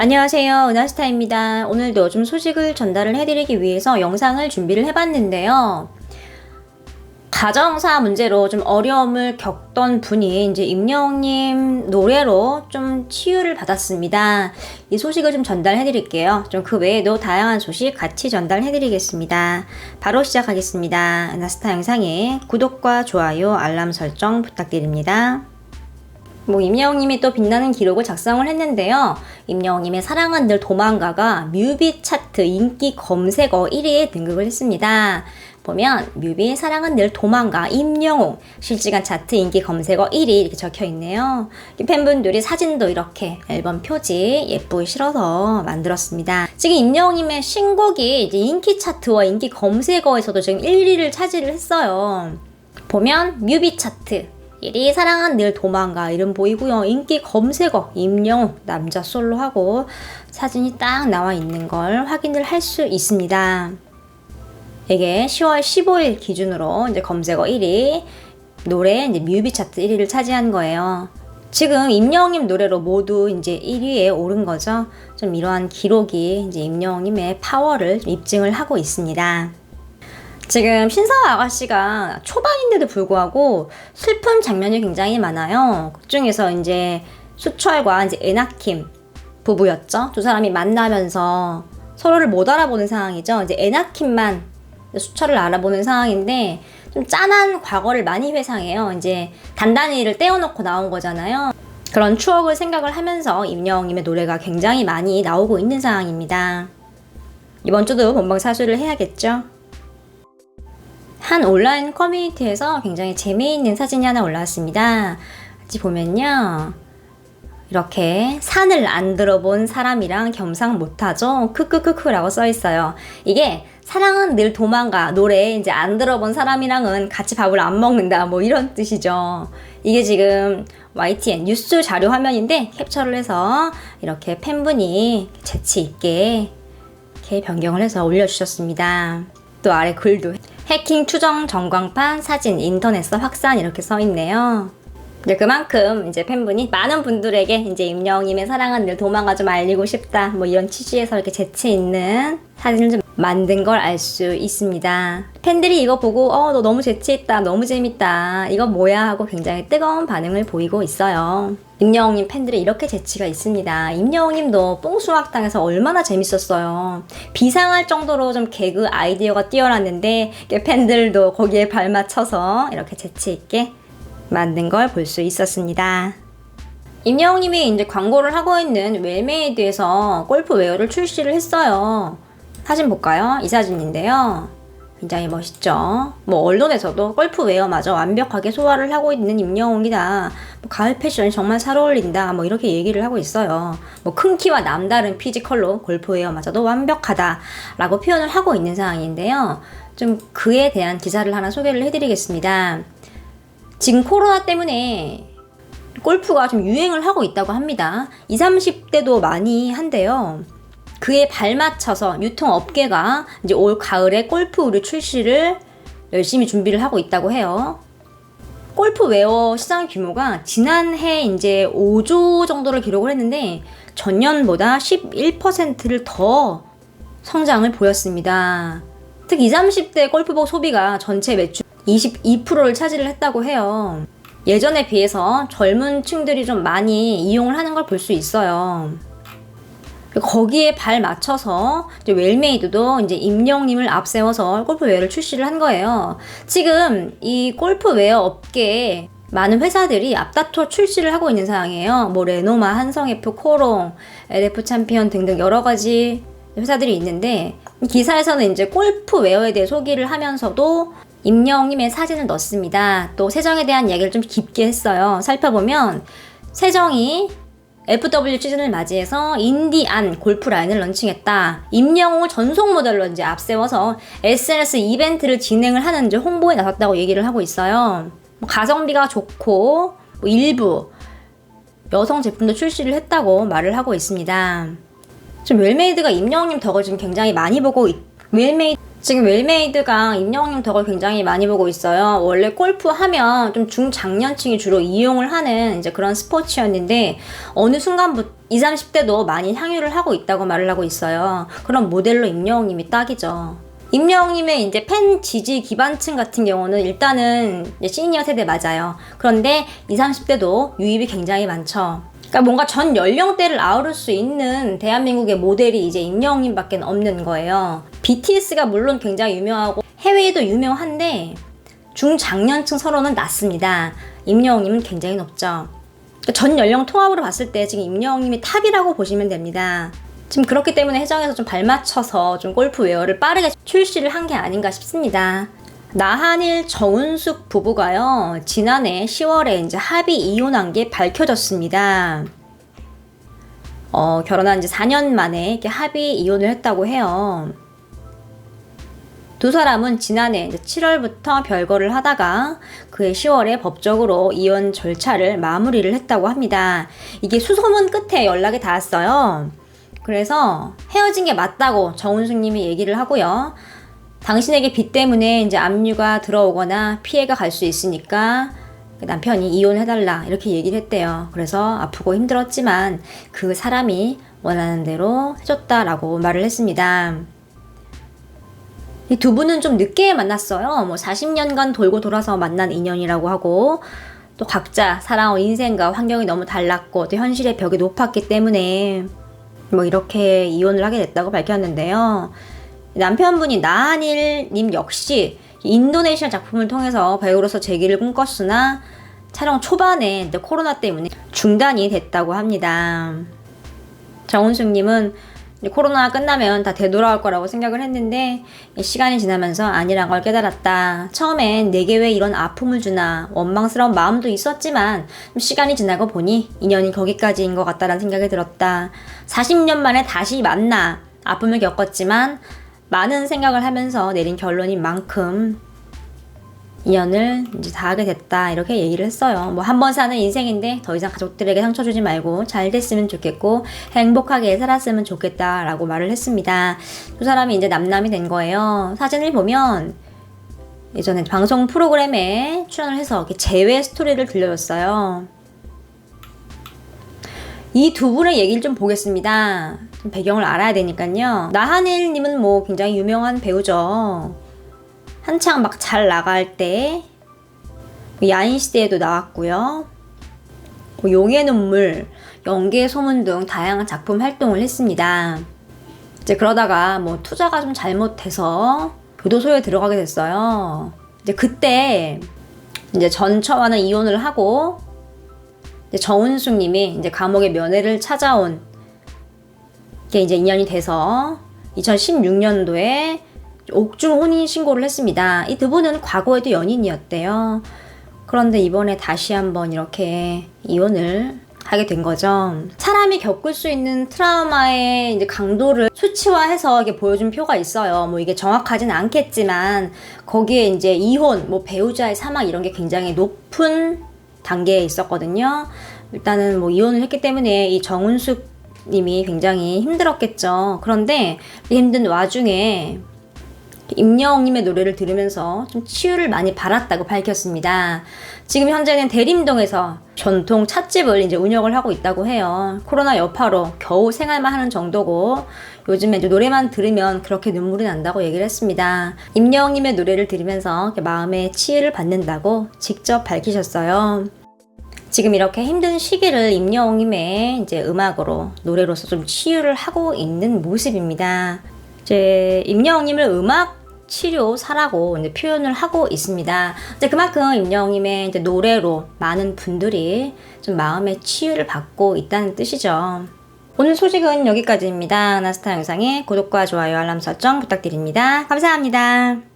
안녕하세요, 은하스타입니다. 오늘도 좀 소식을 전달을 해드리기 위해서 영상을 준비를 해봤는데요. 가정사 문제로 좀 어려움을 겪던 분이 이제 임영웅님 노래로 좀 치유를 받았습니다. 이 소식을 좀 전달해드릴게요. 좀 그 외에도 다양한 소식 같이 전달해드리겠습니다. 바로 시작하겠습니다. 은하스타 영상에 구독과 좋아요, 알람 설정 부탁드립니다. 임영웅님이 또 빛나는 기록을 작성을 했는데요. 임영웅님의 사랑은 늘 도망가가 뮤비 차트 인기 검색어 1위에 등극을 했습니다. 보면 뮤비 사랑은 늘 도망가 임영웅 실시간 차트 인기 검색어 1위 이렇게 적혀 있네요. 팬분들이 사진도 이렇게 앨범 표지 예쁘게 실어서 만들었습니다. 지금 임영웅님의 신곡이 이제 인기 차트와 인기 검색어에서도 지금 1위를 차지를 했어요. 보면 뮤비 차트 1위 사랑은 늘 도망가 이름 보이고요. 인기 검색어 임영웅 남자 솔로하고 사진이 딱 나와 있는 걸 확인을 할 수 있습니다. 이게 10월 15일 기준으로 이제 검색어 1위 노래 이제 뮤비 차트 1위를 차지한 거예요. 지금 임영웅님 노래로 모두 이제 1위에 오른 거죠. 좀 이러한 기록이 이제 임영웅님의 파워를 입증을 하고 있습니다. 지금 신사와 아가씨가 초반인데도 불구하고 슬픈 장면이 굉장히 많아요. 그 중에서 이제 수철과 이제 에나킴 부부였죠. 두 사람이 만나면서 서로를 못 알아보는 상황이죠. 이제 에나킴만 수철을 알아보는 상황인데 좀 짠한 과거를 많이 회상해요. 이제 단단히를 떼어놓고 나온 거잖아요. 그런 추억을 생각을 하면서 임영웅님의 노래가 굉장히 많이 나오고 있는 상황입니다. 이번 주도 본방사수를 해야겠죠. 한 온라인 커뮤니티에서 굉장히 재미있는 사진이 하나 올라왔습니다. 같이 보면요. 이렇게 산을 안 들어본 사람이랑 겸상 못하죠? 크크크크라고 써있어요. 이게 사랑은 늘 도망가 노래 이제 안 들어본 사람이랑은 같이 밥을 안 먹는다 뭐 이런 뜻이죠. 이게 지금 YTN 뉴스 자료 화면인데 캡처를 해서 이렇게 팬분이 재치 있게 이렇게 변경을 해서 올려주셨습니다. 또 아래 글도 해킹 추정 전광판 사진 인터넷서 확산 이렇게 써 있네요. 이제 그만큼 이제 팬분이 많은 분들에게 이제 임영웅님의 사랑은 늘 도망가 좀 알리고 싶다 뭐 이런 취지에서 이렇게 재치 있는 사진을 좀 만든 걸 알 수 있습니다. 팬들이 이거 보고 너 너무 재치 있다 너무 재밌다 이거 뭐야 하고 굉장히 뜨거운 반응을 보이고 있어요. 임영웅님 팬들이 이렇게 재치가 있습니다. 임영웅님도 뽕수학당에서 얼마나 재밌었어요. 비상할 정도로 좀 개그 아이디어가 뛰어났는데 팬들도 거기에 발맞춰서 이렇게 재치 있게 만든 걸 볼 수 있었습니다. 임영웅님이 이제 광고를 하고 있는 웰메이드에서 골프웨어를 출시를 했어요. 사진 볼까요? 이 사진인데요. 굉장히 멋있죠? 언론에서도 골프웨어마저 완벽하게 소화를 하고 있는 임영웅이다. 가을 패션이 정말 잘 어울린다. 이렇게 얘기를 하고 있어요. 큰 키와 남다른 피지컬로 골프웨어마저도 완벽하다. 라고 표현을 하고 있는 상황인데요. 좀 그에 대한 기사를 하나 소개를 해드리겠습니다. 지금 코로나 때문에 골프가 좀 유행을 하고 있다고 합니다. 20, 30대도 많이 한대요. 그에 발맞춰서 유통업계가 이제 올 가을에 골프우류 출시를 열심히 준비를 하고 있다고 해요. 골프웨어 시장 규모가 지난해 이제 5조 정도를 기록을 했는데 전년보다 11%를 더 성장을 보였습니다. 특히 20, 30대 골프복 소비가 전체 매출 22%를 차지를 했다고 해요. 예전에 비해서 젊은 층들이 좀 많이 이용을 하는 걸 볼 수 있어요. 거기에 발 맞춰서 이제 웰메이드도 이제 임영웅님을 앞세워서 골프웨어를 출시를 한 거예요. 지금 이 골프웨어 업계에 많은 회사들이 앞다퉈 출시를 하고 있는 상황이에요. 레노마, 한성F, 코롱, LF 챔피언 등등 여러 가지 회사들이 있는데 기사에서는 이제 골프웨어에 대해 소개를 하면서도 임영웅님의 사진을 넣습니다. 또 세정에 대한 이야기를 좀 깊게 했어요. 살펴보면 세정이 FW 시즌을 맞이해서 인디안 골프 라인을 런칭했다. 임영웅을 전속 모델로 이제 앞세워서 SNS 이벤트를 진행을 하는 이제 홍보에 나섰다고 얘기를 하고 있어요. 가성비가 좋고 일부 여성 제품도 출시를 했다고 말을 하고 있습니다. 좀 웰메이드가 임영웅님 덕을 지금 굉장히 많이 보고 웰메이드 지금 웰메이드가 임영웅님 덕을 굉장히 많이 보고 있어요. 원래 골프 하면 좀 중장년층이 주로 이용을 하는 이제 그런 스포츠였는데 어느 순간부터 20, 30대도 많이 향유를 하고 있다고 말을 하고 있어요. 그럼 모델로 임영웅님이 딱이죠. 임영웅님의 이제 팬 지지 기반층 같은 경우는 일단은 이제 시니어 세대 맞아요. 그런데 20, 30대도 유입이 굉장히 많죠. 그러니까 뭔가 전 연령대를 아우를 수 있는 대한민국의 모델이 이제 임영웅님밖에 없는 거예요. BTS가 물론 굉장히 유명하고 해외에도 유명한데 중장년층 서로는 낮습니다. 임영웅님은 굉장히 높죠. 그러니까 전 연령 통합으로 봤을 때 지금 임영웅님이 탑이라고 보시면 됩니다. 지금 그렇기 때문에 해정에서 좀 발맞춰서 좀 골프웨어를 빠르게 출시를 한 게 아닌가 싶습니다. 나한일 정은숙 부부가요, 지난해 10월에 이제 합의 이혼한 게 밝혀졌습니다. 결혼한 지 4년 만에 이렇게 합의 이혼을 했다고 해요. 두 사람은 지난해 이제 7월부터 별거를 하다가 그해 10월에 법적으로 이혼 절차를 마무리를 했다고 합니다. 이게 수소문 끝에 연락이 닿았어요. 그래서 헤어진 게 맞다고 정은숙 님이 얘기를 하고요. 당신에게 빚 때문에 이제 압류가 들어오거나 피해가 갈 수 있으니까 남편이 이혼해달라 이렇게 얘기를 했대요. 그래서 아프고 힘들었지만 그 사람이 원하는 대로 해줬다라고 말을 했습니다. 이 두 분은 좀 늦게 만났어요. 뭐 40년간 돌고 돌아서 만난 인연이라고 하고 또 각자 살아온 인생과 환경이 너무 달랐고 또 현실의 벽이 높았기 때문에 뭐 이렇게 이혼을 하게 됐다고 밝혔는데요. 남편분이 나한일님 역시 인도네시아 작품을 통해서 배우로서 재기를 꿈꿨으나 촬영 초반에 코로나 때문에 중단이 됐다고 합니다. 정은숙님은 코로나가 끝나면 다 되돌아올 거라고 생각을 했는데 시간이 지나면서 아니란 걸 깨달았다. 처음엔 내게 왜 이런 아픔을 주나 원망스러운 마음도 있었지만 시간이 지나고 보니 인연이 거기까지인 것 같다라는 생각이 들었다. 40년 만에 다시 만나 아픔을 겪었지만 많은 생각을 하면서 내린 결론인 만큼 인연을 이제 다 하게 됐다 이렇게 얘기를 했어요. 뭐 한 번 사는 인생인데 더 이상 가족들에게 상처 주지 말고 잘 됐으면 좋겠고 행복하게 살았으면 좋겠다라고 말을 했습니다. 두 사람이 이제 남남이 된 거예요. 사진을 보면 예전에 방송 프로그램에 출연을 해서 이렇게 재회 스토리를 들려줬어요. 이 두 분의 얘기를 좀 보겠습니다. 좀 배경을 알아야 되니까요. 나한일님은 뭐 굉장히 유명한 배우죠. 한창 막 잘 나갈 때 야인시대에도 나왔고요. 용의 눈물, 연계의 소문 등 다양한 작품 활동을 했습니다. 이제 그러다가 뭐 투자가 좀 잘못돼서 교도소에 들어가게 됐어요. 이제 그때 이제 전 처와는 이혼을 하고 이제 정은숙 님이 이제 감옥의 면회를 찾아온 게 이제 인연이 돼서 2016년도에 옥중 혼인 신고를 했습니다. 이 두 분은 과거에도 연인이었대요. 그런데 이번에 다시 한번 이렇게 이혼을 하게 된 거죠. 사람이 겪을 수 있는 트라우마의 이제 강도를 수치화해서 이렇게 보여준 표가 있어요. 뭐 이게 정확하진 않겠지만 거기에 이제 이혼, 뭐 배우자의 사망 이런 게 굉장히 높은 단계에 있었거든요. 일단은 뭐 이혼을 했기 때문에 이 정은숙 님이 굉장히 힘들었겠죠. 그런데 힘든 와중에 임영웅님의 노래를 들으면서 좀 치유를 많이 받았다고 밝혔습니다. 지금 현재는 대림동에서 전통 찻집을 이제 운영을 하고 있다고 해요. 코로나 여파로 겨우 생활만 하는 정도고 요즘에 이제 노래만 들으면 그렇게 눈물이 난다고 얘기를 했습니다. 임영웅님의 노래를 들으면서 마음의 치유를 받는다고 직접 밝히셨어요. 지금 이렇게 힘든 시기를 임영웅님의 이제 음악으로 노래로서 좀 치유를 하고 있는 모습입니다. 이제 임영웅님을 음악 치료사라고 이제 표현을 하고 있습니다. 이제 그만큼 임영웅님의 이제 노래로 많은 분들이 좀 마음의 치유를 받고 있다는 뜻이죠. 오늘 소식은 여기까지입니다. 나스타 영상에 구독과 좋아요, 알람 설정 부탁드립니다. 감사합니다.